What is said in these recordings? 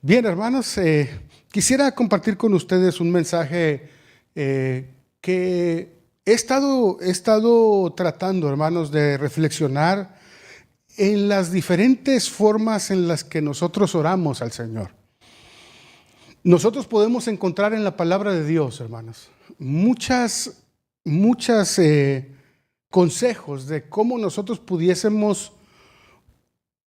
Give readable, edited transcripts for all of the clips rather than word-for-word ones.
Bien, hermanos, quisiera compartir con ustedes un mensaje que he estado tratando, hermanos, de reflexionar en las diferentes formas en las que nosotros oramos al Señor. Nosotros podemos encontrar en la palabra de Dios, hermanos, muchos consejos de cómo nosotros pudiésemos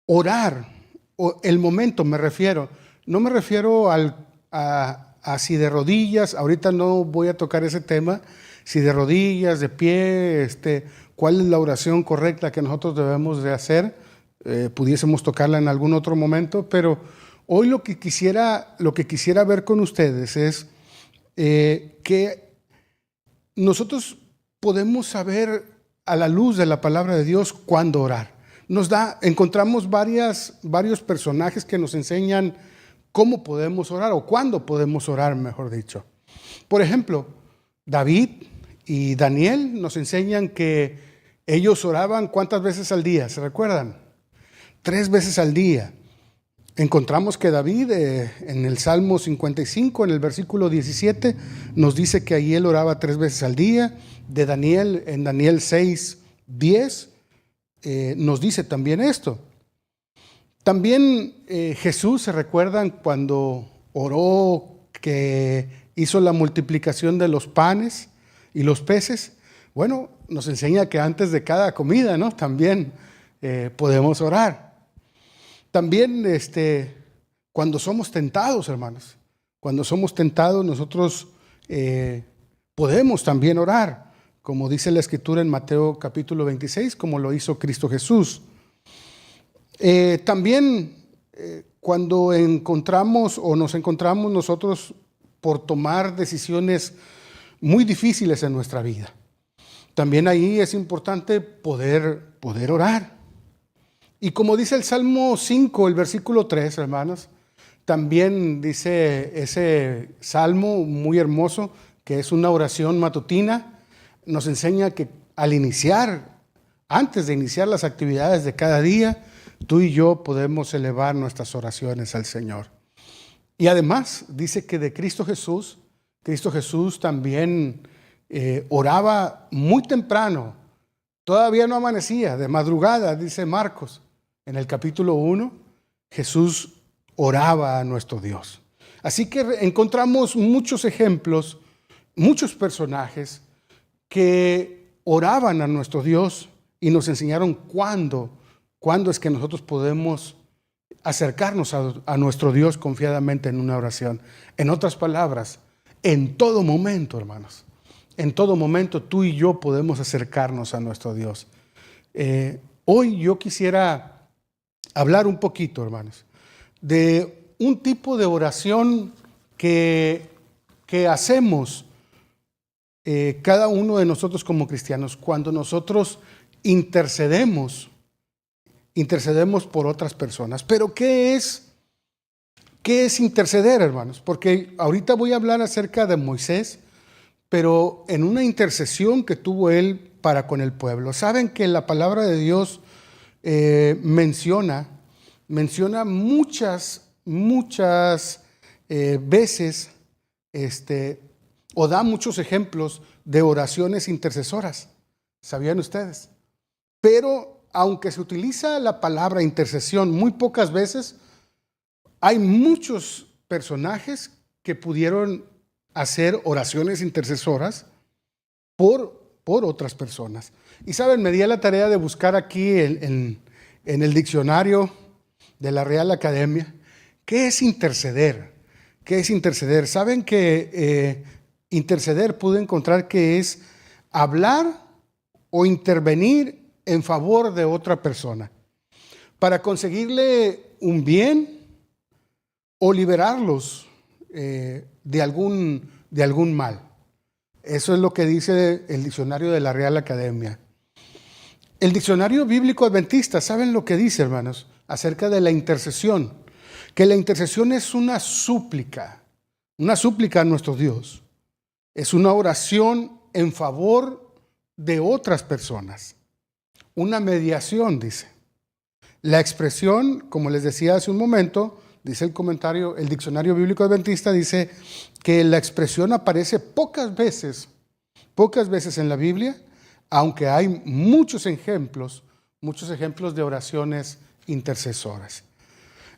orar, o el momento me refiero. No me refiero a si de rodillas, ahorita no voy a tocar ese tema, si de rodillas, de pie, cuál es la oración correcta que nosotros debemos de hacer, pudiésemos tocarla en algún otro momento, pero hoy lo que quisiera ver con ustedes es que nosotros podemos saber a la luz de la palabra de Dios cuándo orar. Encontramos varios personajes que nos enseñan cómo podemos orar o cuándo podemos orar, mejor dicho. Por ejemplo, David y Daniel nos enseñan que ellos oraban ¿cuántas veces al día? ¿Se recuerdan? 3 veces al día. Encontramos que David en el Salmo 55, en el versículo 17, nos dice que ahí él oraba 3 veces al día. De Daniel, en Daniel 6, 10, nos dice también esto. También Jesús, ¿se recuerdan cuando oró que hizo la multiplicación de los panes y los peces? Bueno, nos enseña que antes de cada comida, ¿no? También podemos orar. También cuando somos tentados, hermanos, cuando somos tentados nosotros podemos también orar, como dice la Escritura en Mateo capítulo 26, como lo hizo Cristo Jesús. También cuando nos encontramos nosotros por tomar decisiones muy difíciles en nuestra vida, también ahí es importante poder orar. Y como dice el Salmo 5, el versículo 3, hermanos, también dice ese salmo muy hermoso, que es una oración matutina, nos enseña que antes de iniciar las actividades de cada día, tú y yo podemos elevar nuestras oraciones al Señor. Y además dice que de Cristo Jesús también oraba muy temprano, todavía no amanecía, de madrugada, dice Marcos. En el capítulo 1, Jesús oraba a nuestro Dios. Así que encontramos muchos ejemplos, muchos personajes que oraban a nuestro Dios y nos enseñaron cuándo es que nosotros podemos acercarnos a nuestro Dios confiadamente en una oración. En otras palabras, en todo momento, hermanos, en todo momento tú y yo podemos acercarnos a nuestro Dios. Hoy yo quisiera hablar un poquito, hermanos, de un tipo de oración que hacemos cada uno de nosotros como cristianos cuando nosotros intercedemos por otras personas. Pero ¿qué es interceder, hermanos? Porque ahorita voy a hablar acerca de Moisés, pero en una intercesión que tuvo él para con el pueblo. Saben que la palabra de Dios menciona muchas veces o da muchos ejemplos de oraciones intercesoras. ¿Sabían ustedes? Pero aunque se utiliza la palabra intercesión muy pocas veces, hay muchos personajes que pudieron hacer oraciones intercesoras por otras personas. Y saben, me di a la tarea de buscar aquí en el diccionario de la Real Academia, ¿qué es interceder? ¿Qué es interceder? Saben que interceder pude encontrar que es hablar o intervenir en favor de otra persona para conseguirle un bien o liberarlos de algún mal. Eso es lo que dice el diccionario de la Real Academia. El diccionario bíblico adventista, ¿saben lo que dice, hermanos? Acerca de la intercesión, que la intercesión es una súplica a nuestro Dios. Es una oración en favor de otras personas. Una mediación, dice. La expresión, como les decía hace un momento, dice el comentario, el Diccionario Bíblico Adventista dice que la expresión aparece pocas veces en la Biblia, aunque hay muchos ejemplos de oraciones intercesoras.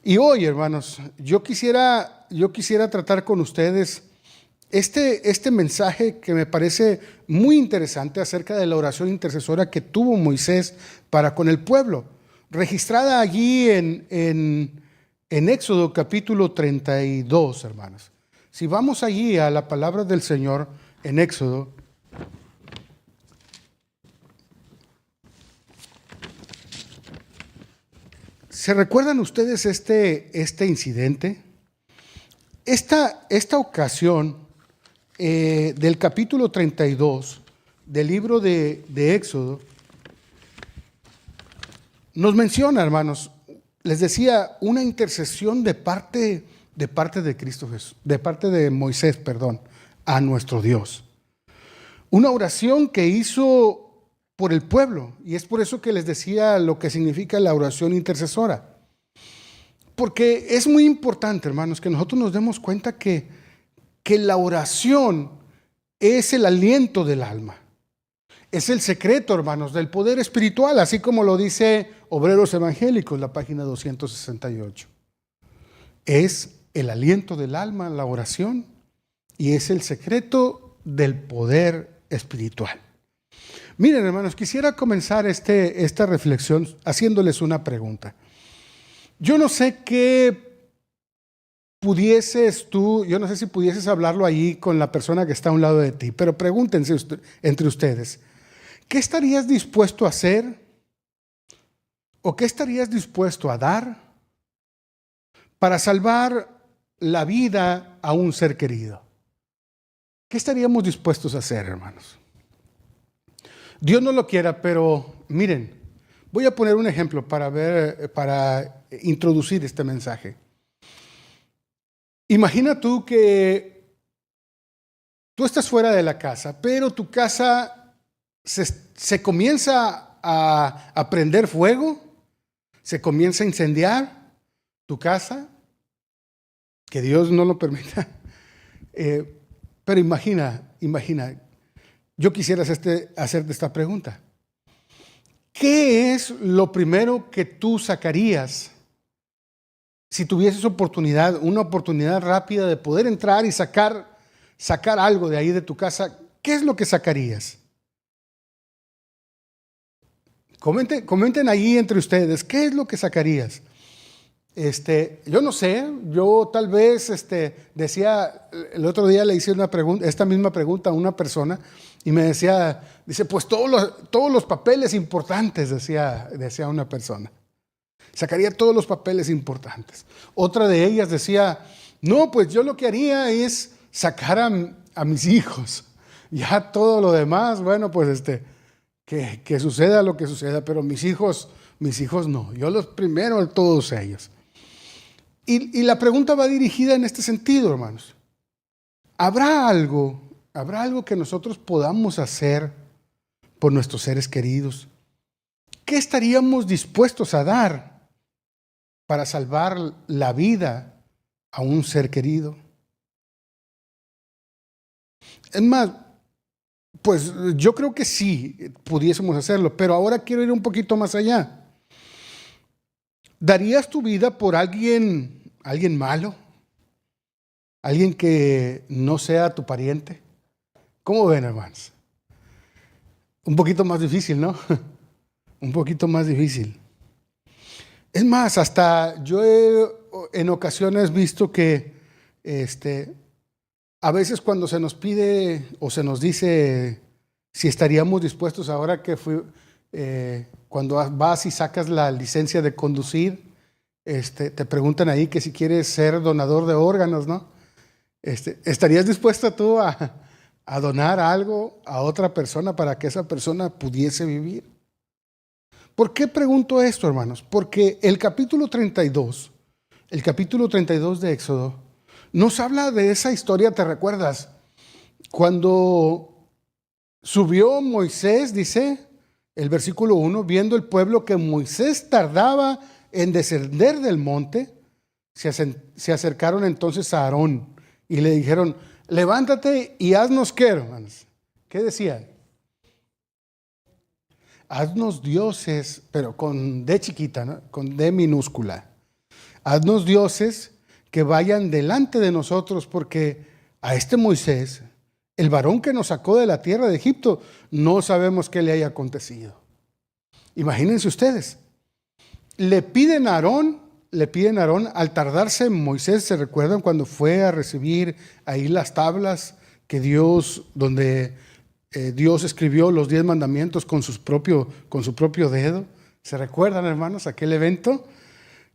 Y hoy, hermanos, yo quisiera tratar con ustedes este mensaje que me parece muy interesante acerca de la oración intercesora que tuvo Moisés para con el pueblo, registrada allí en Éxodo capítulo 32, hermanos. Si vamos allí a la palabra del Señor en Éxodo, ¿se recuerdan ustedes este incidente? Esta ocasión del capítulo 32 del libro de Éxodo nos menciona, hermanos, les decía, una intercesión de parte de Cristo Jesús, de parte de Moisés, perdón, a nuestro Dios. Una oración que hizo por el pueblo, y es por eso que les decía lo que significa la oración intercesora. Porque es muy importante, hermanos, que nosotros nos demos cuenta que la oración es el aliento del alma. Es el secreto, hermanos, del poder espiritual, así como lo dice Obreros Evangélicos, la página 268. Es el aliento del alma, la oración, y es el secreto del poder espiritual. Miren, hermanos, quisiera comenzar esta reflexión haciéndoles una pregunta. Yo no sé yo no sé si pudieses hablarlo ahí con la persona que está a un lado de ti, pero pregúntense entre ustedes, ¿qué estarías dispuesto a hacer o qué estarías dispuesto a dar para salvar la vida a un ser querido? ¿Qué estaríamos dispuestos a hacer, hermanos? Dios no lo quiera, pero miren, voy a poner un ejemplo para introducir este mensaje. Imagina tú que tú estás fuera de la casa, pero tu casa se comienza a prender fuego, se comienza a incendiar tu casa, que Dios no lo permita. Pero imagina, yo quisiera hacerte esta pregunta. ¿Qué es lo primero que tú sacarías si tuvieses una oportunidad rápida de poder entrar y sacar algo de ahí de tu casa? ¿Qué es lo que sacarías? Comenten ahí entre ustedes, ¿qué es lo que sacarías? Yo no sé, yo tal vez decía, el otro día le hice esta misma pregunta a una persona y me dice, pues todos los papeles importantes, decía una persona. Sacaría todos los papeles importantes. Otra de ellas decía, no, pues yo lo que haría es sacar a mis hijos. Ya todo lo demás, bueno, pues que suceda lo que suceda, pero mis hijos no. Yo los primero a todos ellos. Y la pregunta va dirigida en este sentido, hermanos. ¿Habrá algo que nosotros podamos hacer por nuestros seres queridos? ¿Qué estaríamos dispuestos a dar para salvar la vida a un ser querido? Es más, pues yo creo que sí pudiésemos hacerlo, pero ahora quiero ir un poquito más allá. ¿Darías tu vida por alguien malo? ¿Alguien que no sea tu pariente? ¿Cómo ven, hermanos? Un poquito más difícil, ¿no? Un poquito más difícil. Es más, hasta yo he en ocasiones visto que a veces cuando se nos pide o se nos dice si estaríamos dispuestos ahora cuando vas y sacas la licencia de conducir, te preguntan ahí que si quieres ser donador de órganos, ¿no? ¿Estarías dispuesto tú a donar algo a otra persona para que esa persona pudiese vivir? ¿Por qué pregunto esto, hermanos? Porque el capítulo 32 de Éxodo, nos habla de esa historia, ¿te recuerdas? Cuando subió Moisés, dice el versículo 1, viendo el pueblo que Moisés tardaba en descender del monte, Se acercaron entonces a Aarón y le dijeron, levántate y haznos qué, hermanos. ¿Qué decían? Haznos dioses, pero con D chiquita, ¿no? Con D minúscula. Haznos dioses que vayan delante de nosotros, porque a este Moisés, el varón que nos sacó de la tierra de Egipto, no sabemos qué le haya acontecido. Imagínense ustedes. Le piden a Aarón, al tardarse Moisés, ¿se recuerdan cuando fue a recibir ahí las tablas que donde Dios escribió los 10 mandamientos con su propio dedo? ¿Se recuerdan, hermanos, aquel evento?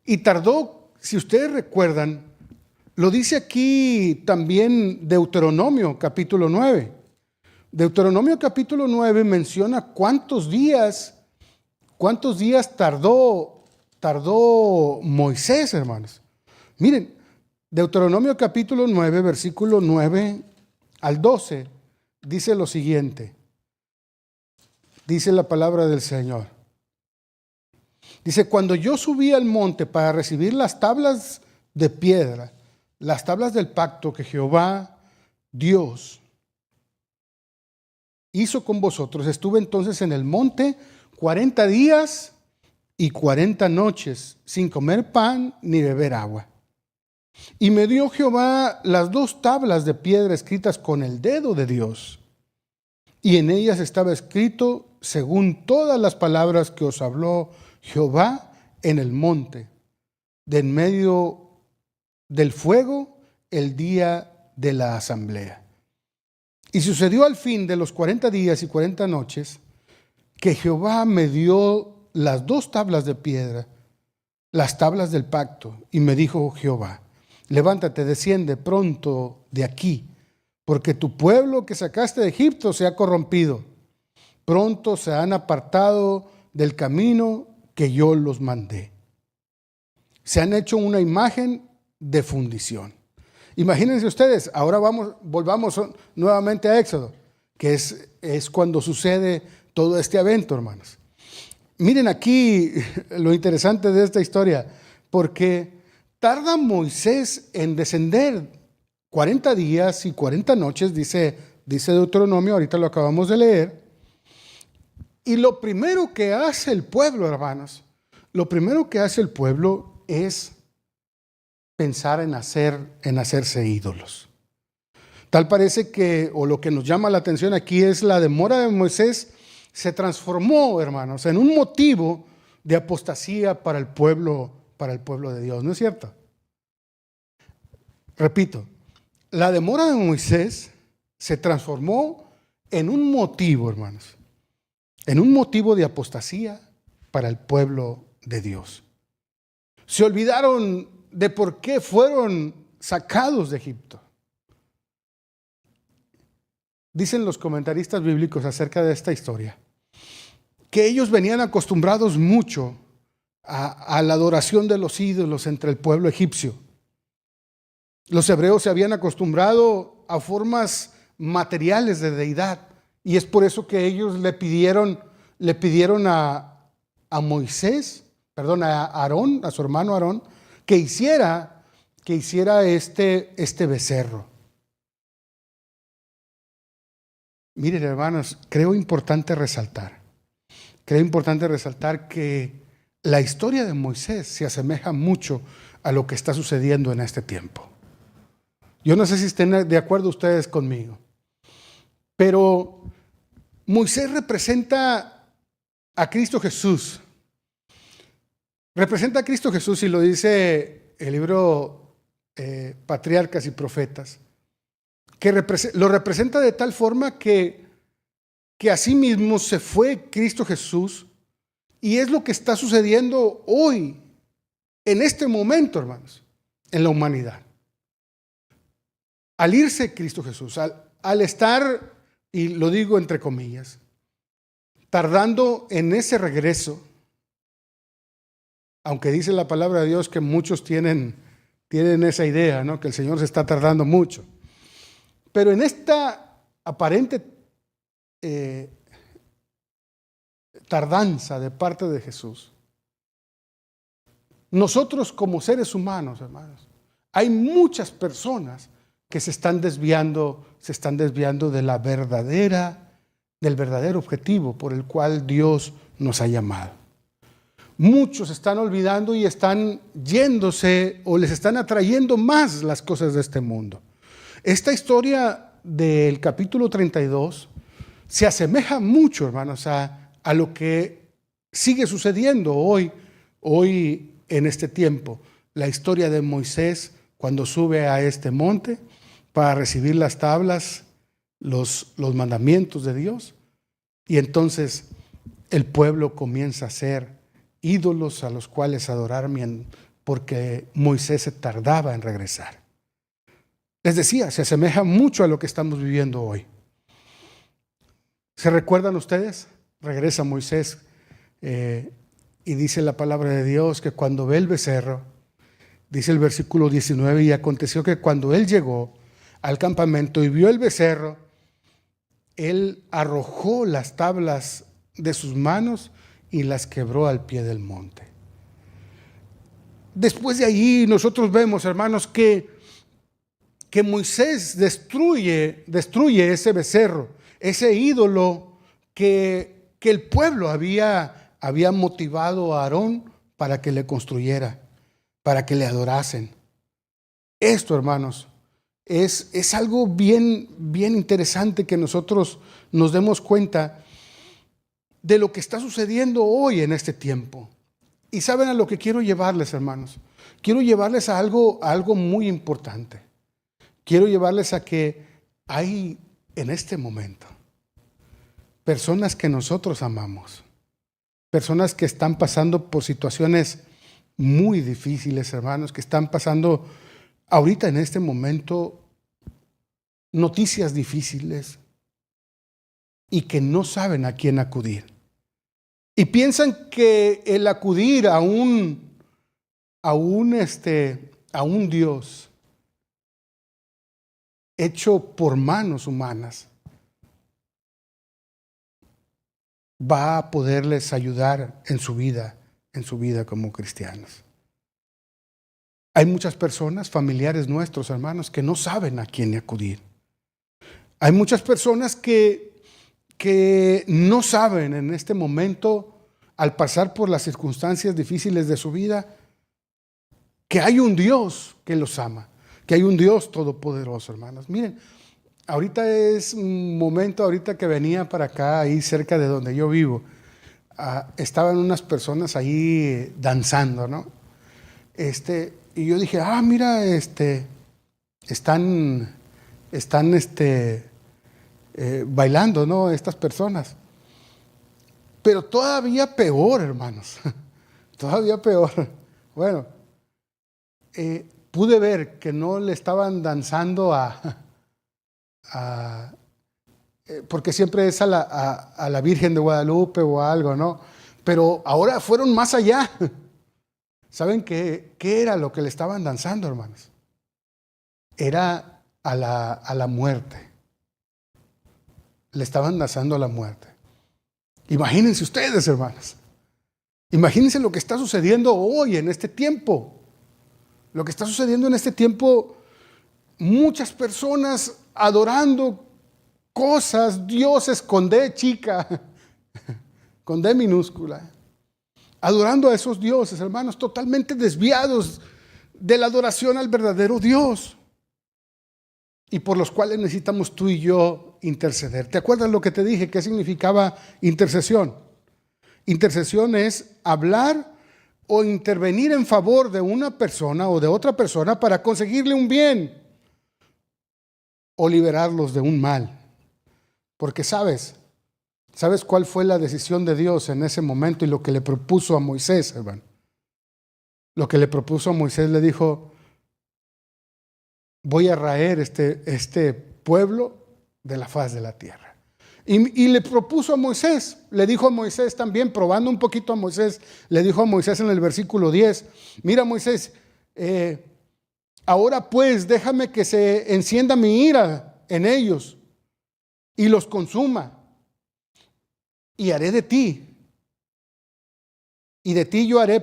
Y tardó, si ustedes recuerdan, lo dice aquí también Deuteronomio capítulo 9. Deuteronomio capítulo 9 menciona cuántos días tardó Moisés, hermanos. Miren, Deuteronomio capítulo 9, versículo 9 al 12, dice lo siguiente. Dice la palabra del Señor. Dice, cuando yo subí al monte para recibir las tablas de piedra, las tablas del pacto que Jehová, Dios, hizo con vosotros, estuve entonces en el monte 40 días y 40 noches, sin comer pan ni beber agua. Y me dio Jehová las 2 tablas de piedra escritas con el dedo de Dios. Y en ellas estaba escrito según todas las palabras que os habló Jehová en el monte, de en medio del fuego, el día de la asamblea. Y sucedió al fin de los 40 días y 40 noches, que Jehová me dio las 2 tablas de piedra, las tablas del pacto, y me dijo Jehová, levántate, desciende pronto de aquí, porque tu pueblo que sacaste de Egipto se ha corrompido. Pronto se han apartado del camino que yo los mandé. Se han hecho una imagen de fundición. Imagínense ustedes, ahora volvamos nuevamente a Éxodo, que es cuando sucede todo este evento, hermanos. Miren aquí lo interesante de esta historia, porque tarda Moisés en descender 40 días y 40 noches, dice Deuteronomio, ahorita lo acabamos de leer. Y lo primero que hace el pueblo, hermanos, es pensar en hacerse ídolos. Tal parece que, o lo que nos llama la atención aquí es la demora de Moisés se transformó, hermanos, en un motivo de apostasía para el pueblo de Dios, ¿no es cierto? Repito, la demora de Moisés se transformó en un motivo, hermanos, en un motivo de apostasía para el pueblo de Dios. Se olvidaron de por qué fueron sacados de Egipto. Dicen los comentaristas bíblicos acerca de esta historia que ellos venían acostumbrados mucho a la adoración de los ídolos entre el pueblo egipcio. Los hebreos se habían acostumbrado a formas materiales de deidad, y es por eso que ellos le pidieron a Aarón, a su hermano Aarón, que hiciera este becerro. Miren, hermanos, creo importante resaltar que la historia de Moisés se asemeja mucho a lo que está sucediendo en este tiempo. Yo no sé si estén de acuerdo ustedes conmigo, pero Moisés representa a Cristo Jesús. Representa a Cristo Jesús, y lo dice el libro Patriarcas y Profetas, que lo representa de tal forma que asimismo se fue Cristo Jesús, y es lo que está sucediendo hoy, en este momento, hermanos, en la humanidad. Al irse Cristo Jesús, al estar, y lo digo entre comillas, tardando en ese regreso, aunque dice la palabra de Dios que muchos tienen esa idea, ¿no?, que el Señor se está tardando mucho. Pero en esta aparente tardanza de parte de Jesús, Nosotros como seres humanos, hermanos, hay muchas personas que se están desviando del verdadero objetivo por el cual Dios nos ha llamado. Muchos están olvidando y están yéndose o les están atrayendo más las cosas de este mundo. Esta historia del capítulo 32 se asemeja mucho, hermanos, a lo que sigue sucediendo hoy en este tiempo. La historia de Moisés cuando sube a este monte para recibir las tablas, los mandamientos de Dios. Y entonces el pueblo comienza a hacer ídolos a los cuales adorar porque Moisés se tardaba en regresar. Les decía, se asemeja mucho a lo que estamos viviendo hoy. ¿Se recuerdan ustedes? Regresa Moisés y dice la palabra de Dios que cuando ve el becerro, dice el versículo 19, y aconteció que cuando él llegó al campamento y vio el becerro, él arrojó las tablas de sus manos y las quebró al pie del monte. Después de allí nosotros vemos, hermanos, que Moisés destruye ese becerro, ese ídolo que el pueblo había motivado a Aarón para que le construyera, para que le adorasen. Esto, hermanos, es algo bien interesante que nosotros nos demos cuenta de lo que está sucediendo hoy en este tiempo. Y saben a lo que quiero llevarles, hermanos. Quiero llevarles a algo muy importante. Quiero llevarles a que hay en este momento personas que nosotros amamos, personas que están pasando por situaciones muy difíciles, hermanos, que están pasando ahorita en este momento noticias difíciles y que no saben a quién acudir. Y piensan que el acudir a un Dios hecho por manos humanas va a poderles ayudar en su vida como cristianos. Hay muchas personas, familiares nuestros, hermanos, que no saben a quién acudir. Hay muchas personas que no saben en este momento, al pasar por las circunstancias difíciles de su vida, que hay un Dios que los ama, que hay un Dios todopoderoso, hermanos. Miren, ahorita es un momento, ahorita que venía para acá, ahí cerca de donde yo vivo, estaban unas personas ahí danzando, ¿no? Y yo dije, mira, están bailando, ¿no? Estas personas. Pero todavía peor, hermanos. Todavía peor. Bueno, pude ver que no le estaban danzando porque siempre es a la Virgen de Guadalupe o algo, ¿no? Pero ahora fueron más allá. ¿Saben qué era lo que le estaban danzando, hermanos? Era a la muerte. Le estaban danzando a la muerte. Imagínense ustedes, hermanos. Imagínense lo que está sucediendo hoy en este tiempo. Lo que está sucediendo en este tiempo, muchas personas adorando cosas, dioses con D chica, con D minúscula. Adorando a esos dioses, hermanos, totalmente desviados de la adoración al verdadero Dios. Y por los cuales necesitamos tú y yo interceder. ¿Te acuerdas lo que te dije? ¿Qué significaba intercesión? Intercesión es hablar o intervenir en favor de una persona o de otra persona para conseguirle un bien o liberarlos de un mal. Porque ¿sabes cuál fue la decisión de Dios en ese momento y lo que le propuso a Moisés, hermano? Lo que le propuso a Moisés, le dijo, voy a raer este pueblo de la faz de la tierra. Y le propuso a Moisés, le dijo a Moisés también, probando un poquito a Moisés, le dijo a Moisés en el versículo 10, mira Moisés, ahora pues déjame que se encienda mi ira en ellos y los consuma. Y haré de ti, y de ti yo haré,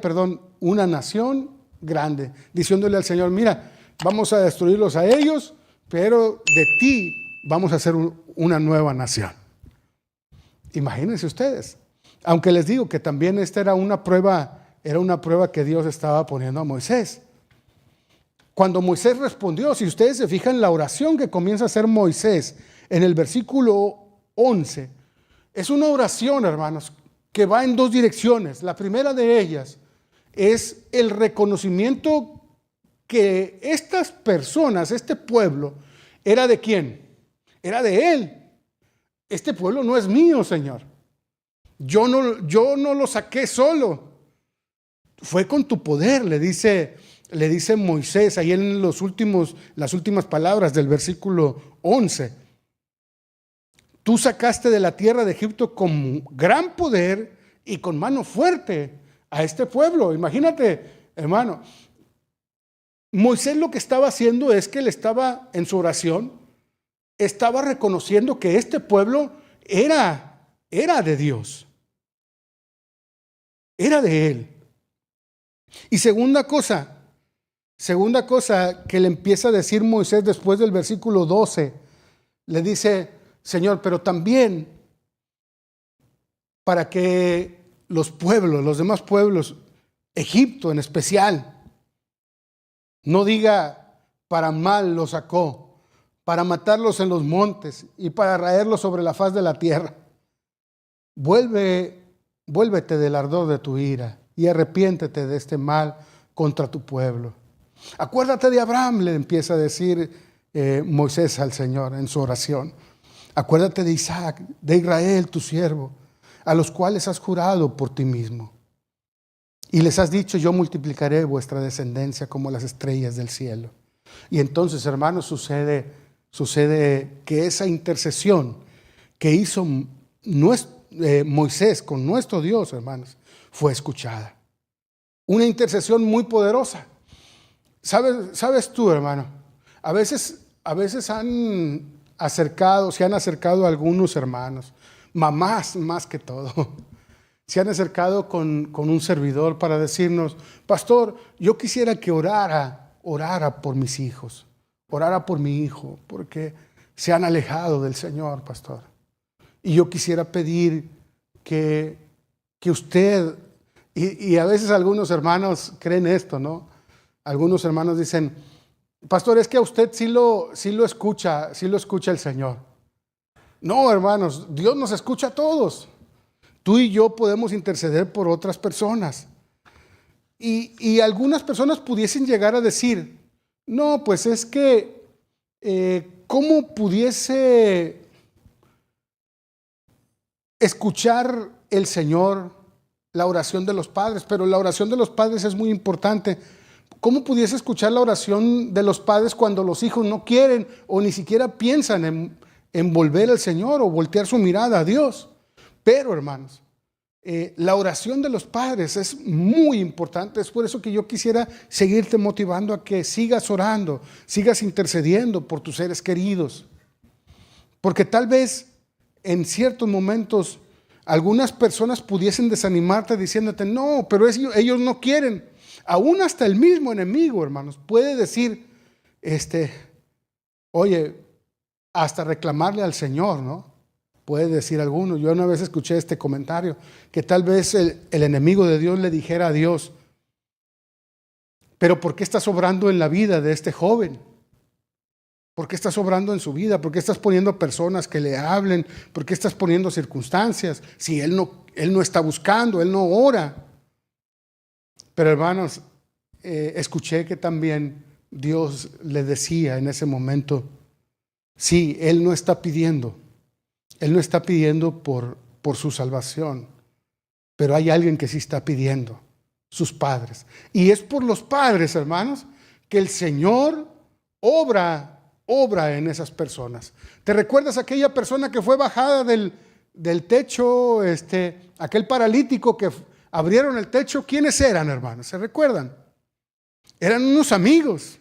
una nación grande, diciéndole al Señor, mira, vamos a destruirlos a ellos, pero de ti vamos a hacer una nueva nación. Imagínense ustedes. Aunque les digo que también esta era una prueba que Dios estaba poniendo a Moisés. Cuando Moisés respondió, si ustedes se fijan, la oración que comienza a hacer Moisés en el versículo 11, es una oración, hermanos, que va en dos direcciones. La primera de ellas es el reconocimiento que estas personas, este pueblo, ¿era de quién? Era de Él. Este pueblo no es mío, Señor. Yo no lo saqué solo. Fue con tu poder, le dice Moisés ahí en las últimas palabras del versículo 11. Tú sacaste de la tierra de Egipto con gran poder y con mano fuerte a este pueblo. Imagínate, hermano. Moisés lo que estaba haciendo es que él estaba en su oración, estaba reconociendo que este pueblo era de Dios. Era de Él. Y segunda cosa que le empieza a decir Moisés después del versículo 12, le dice, Señor, pero también para que los demás pueblos, Egipto en especial, no diga para mal los sacó, para matarlos en los montes y para raerlos sobre la faz de la tierra. Vuélvete del ardor de tu ira y arrepiéntete de este mal contra tu pueblo. Acuérdate de Abraham, le empieza a decir Moisés al Señor en su oración. Acuérdate de Isaac, de Israel, tu siervo, a los cuales has jurado por ti mismo. Y les has dicho, yo multiplicaré vuestra descendencia como las estrellas del cielo. Y entonces, hermanos, sucede que esa intercesión que hizo Moisés con nuestro Dios, hermanos, fue escuchada. Una intercesión muy poderosa. ¿Sabes tú, hermano? A veces se han acercado algunos hermanos, mamás más que todo. Se han acercado con un servidor para decirnos, pastor, yo quisiera que orara por mis hijos, orara por mi hijo, porque se han alejado del Señor, pastor. Y yo quisiera pedir que usted, y a veces algunos hermanos creen esto, ¿no? Algunos hermanos dicen, pastor, es que a usted sí lo escucha el Señor. No, hermanos, Dios nos escucha a todos. Tú y yo podemos interceder por otras personas. Y algunas personas pudiesen llegar a decir, no, pues es que, ¿cómo pudiese escuchar el Señor la oración de los padres? Pero la oración de los padres es muy importante. ¿Cómo pudiese escuchar la oración de los padres cuando los hijos no quieren o ni siquiera piensan en volver al Señor o voltear su mirada a Dios? Pero, hermanos, la oración de los padres es muy importante. Es por eso que yo quisiera seguirte motivando a que sigas orando, sigas intercediendo por tus seres queridos. Porque tal vez en ciertos momentos algunas personas pudiesen desanimarte diciéndote, no, pero ellos no quieren. Aún hasta el mismo enemigo, hermanos, puede decir, oye, hasta reclamarle al Señor, ¿no? Puede decir alguno. Yo una vez escuché este comentario, que tal vez el enemigo de Dios le dijera a Dios, pero ¿por qué estás obrando en la vida de este joven? ¿Por qué estás obrando en su vida? ¿Por qué estás poniendo personas que le hablen? ¿Por qué estás poniendo circunstancias? Si él no está buscando, él no ora. Pero hermanos, escuché que también Dios le decía en ese momento, sí, Él no está pidiendo por su salvación, pero hay alguien que sí está pidiendo, sus padres. Y es por los padres, hermanos, que el Señor obra en esas personas. ¿Te recuerdas aquella persona que fue bajada del techo, aquel paralítico que abrieron el techo? ¿Quiénes eran, hermanos? ¿Se recuerdan? Eran unos amigos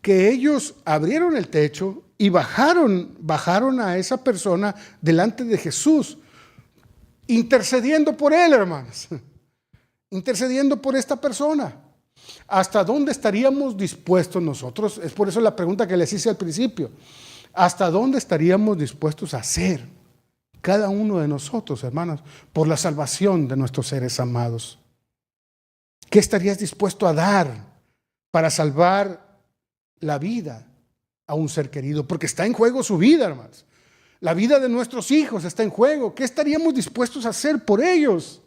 que ellos abrieron el techo y bajaron a esa persona delante de Jesús, intercediendo por él, hermanos. intercediendo por esta persona. ¿Hasta dónde estaríamos dispuestos nosotros? Es por eso la pregunta que les hice al principio. ¿Hasta dónde estaríamos dispuestos a hacer cada uno de nosotros, hermanos, por la salvación de nuestros seres amados? ¿Qué estarías dispuesto a dar para salvar la vida a un ser querido? Porque está en juego su vida, hermanos. La vida de nuestros hijos está en juego. ¿Qué estaríamos dispuestos a hacer por ellos?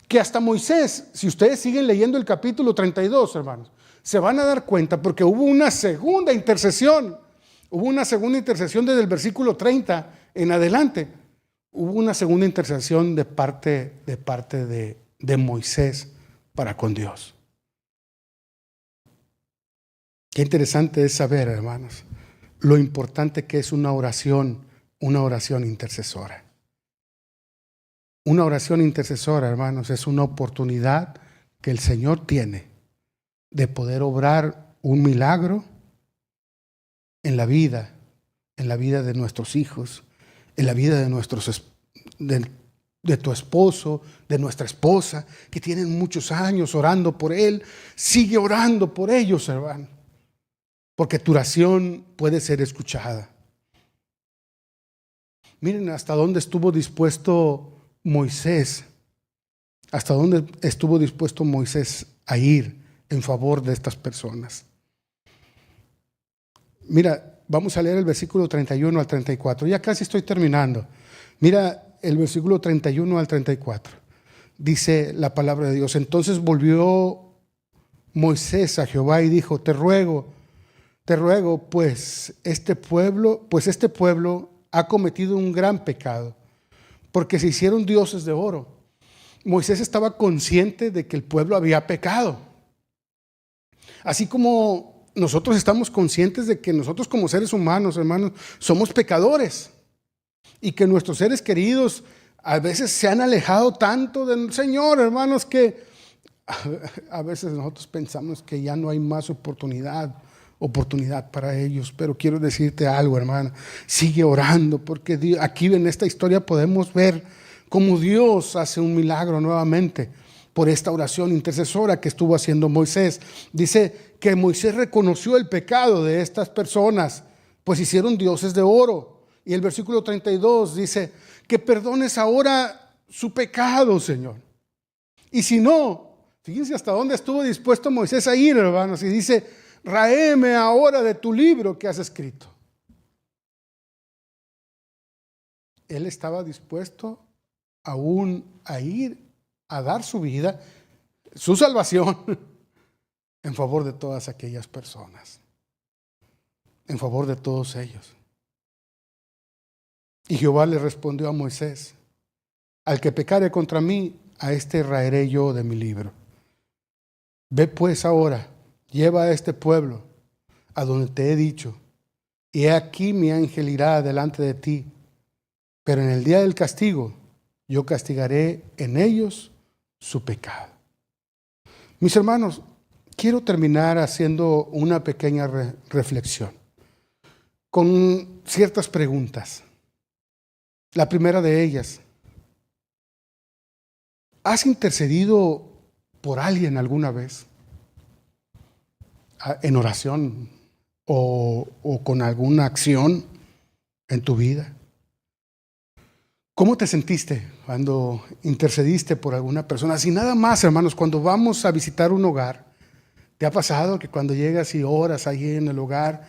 Que hasta Moisés, si ustedes siguen leyendo el capítulo 32, hermanos, se van a dar cuenta porque hubo una segunda intercesión. Hubo una segunda intercesión desde el versículo 30 en adelante. Hubo una segunda intercesión de parte de Moisés para con Dios. Qué interesante es saber, hermanos, lo importante que es una oración intercesora. Una oración intercesora, hermanos, es una oportunidad que el Señor tiene de poder obrar un milagro en la vida de nuestros hijos, en la vida de tu esposo, de nuestra esposa, que tienen muchos años orando por él. Sigue orando por ellos, hermano, porque tu oración puede ser escuchada. Miren hasta dónde estuvo dispuesto Moisés, a ir en favor de estas personas. Mira, vamos a leer el versículo 31 al 34. Ya casi estoy terminando. Mira el versículo 31 al 34. Dice la palabra de Dios: entonces volvió Moisés a Jehová y dijo: te ruego, pues este pueblo ha cometido un gran pecado, porque se hicieron dioses de oro. Moisés estaba consciente de que el pueblo había pecado. Así como nosotros estamos conscientes de que nosotros como seres humanos, hermanos, somos pecadores. Y que nuestros seres queridos a veces se han alejado tanto del Señor, hermanos, que a veces nosotros pensamos que ya no hay más oportunidad para ellos. Pero quiero decirte algo, hermano, sigue orando, porque aquí en esta historia podemos ver cómo Dios hace un milagro nuevamente por esta oración intercesora que estuvo haciendo Moisés. Dice que Moisés reconoció el pecado de estas personas, pues hicieron dioses de oro. Y el versículo 32 dice que perdones ahora su pecado, Señor. Y si no, fíjense hasta dónde estuvo dispuesto Moisés a ir, hermanos, y dice: ráeme ahora de tu libro que has escrito. Él estaba dispuesto aún a ir a dar su vida, su salvación, en favor de todas aquellas personas, en favor de todos ellos. Y Jehová le respondió a Moisés: al que pecare contra mí, a este raeré yo de mi libro. Ve pues ahora, lleva a este pueblo a donde te he dicho, y he aquí mi ángel irá delante de ti, pero en el día del castigo yo castigaré en ellos su pecado. Mis hermanos, quiero terminar haciendo una pequeña reflexión con ciertas preguntas. La primera de ellas: ¿has intercedido por alguien alguna vez en oración o con alguna acción en tu vida? ¿Cómo te sentiste cuando intercediste por alguna persona? Si nada más, hermanos, cuando vamos a visitar un hogar, ¿te ha pasado que cuando llegas y oras ahí en el hogar,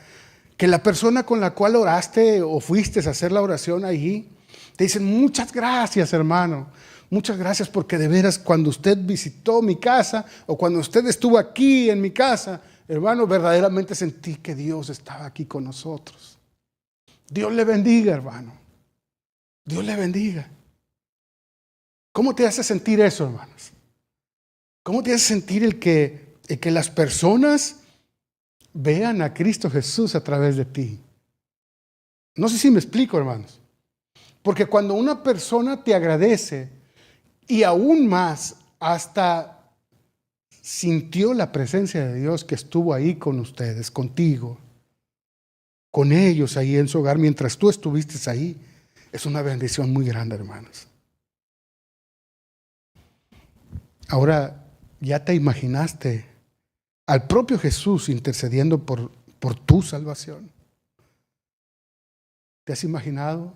que la persona con la cual oraste o fuiste a hacer la oración allí, te dicen: muchas gracias, hermano, muchas gracias, porque de veras cuando usted visitó mi casa o cuando usted estuvo aquí en mi casa, hermano, verdaderamente sentí que Dios estaba aquí con nosotros? Dios le bendiga, hermano. Dios le bendiga. ¿Cómo te hace sentir eso, hermanos? ¿Cómo te hace sentir el que las personas vean a Cristo Jesús a través de ti? No sé si me explico, hermanos. Porque cuando una persona te agradece y aún más hasta sintió la presencia de Dios que estuvo ahí con ustedes, contigo, con ellos ahí en su hogar mientras tú estuviste ahí, es una bendición muy grande, hermanos. Ahora, ¿ya te imaginaste al propio Jesús intercediendo por tu salvación? ¿Te has imaginado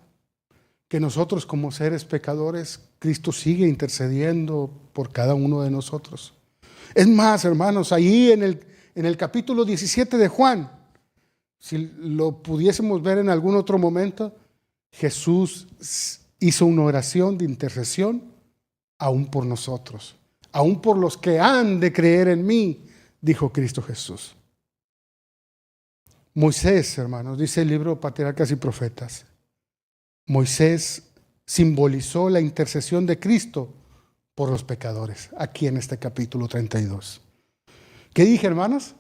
que nosotros como seres pecadores, Cristo sigue intercediendo por cada uno de nosotros? Es más, hermanos, ahí en el capítulo 17 de Juan, si lo pudiésemos ver en algún otro momento, Jesús hizo una oración de intercesión aún por nosotros, aún por los que han de creer en mí, dijo Cristo Jesús. Moisés, hermanos, dice el libro Patriarcas y Profetas, Moisés simbolizó la intercesión de Cristo por los pecadores, aquí en este capítulo 32. ¿Qué dije, hermanos?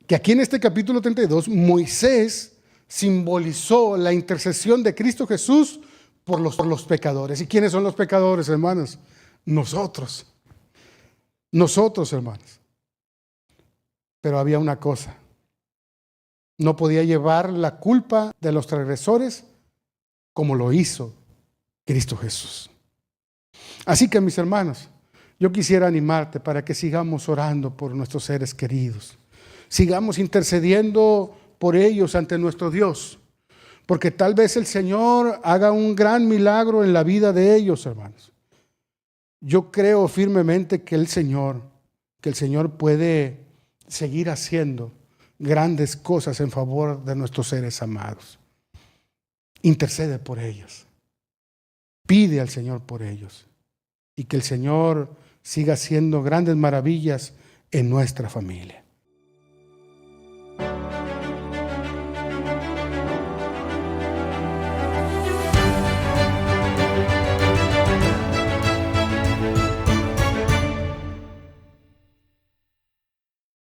Que aquí en este capítulo 32, Moisés simbolizó la intercesión de Cristo Jesús por los pecadores. ¿Y quiénes son los pecadores, hermanos? Nosotros. Nosotros, hermanos. Pero había una cosa. No podía llevar la culpa de los transgresores como lo hizo Cristo Jesús. Así que, mis hermanos, yo quisiera animarte para que sigamos orando por nuestros seres queridos. Sigamos intercediendo por ellos ante nuestro Dios. Porque tal vez el Señor haga un gran milagro en la vida de ellos, hermanos. Yo creo firmemente que el Señor puede seguir haciendo grandes cosas en favor de nuestros seres amados. Intercede por ellos. Pide al Señor por ellos. Y que el Señor siga haciendo grandes maravillas en nuestra familia.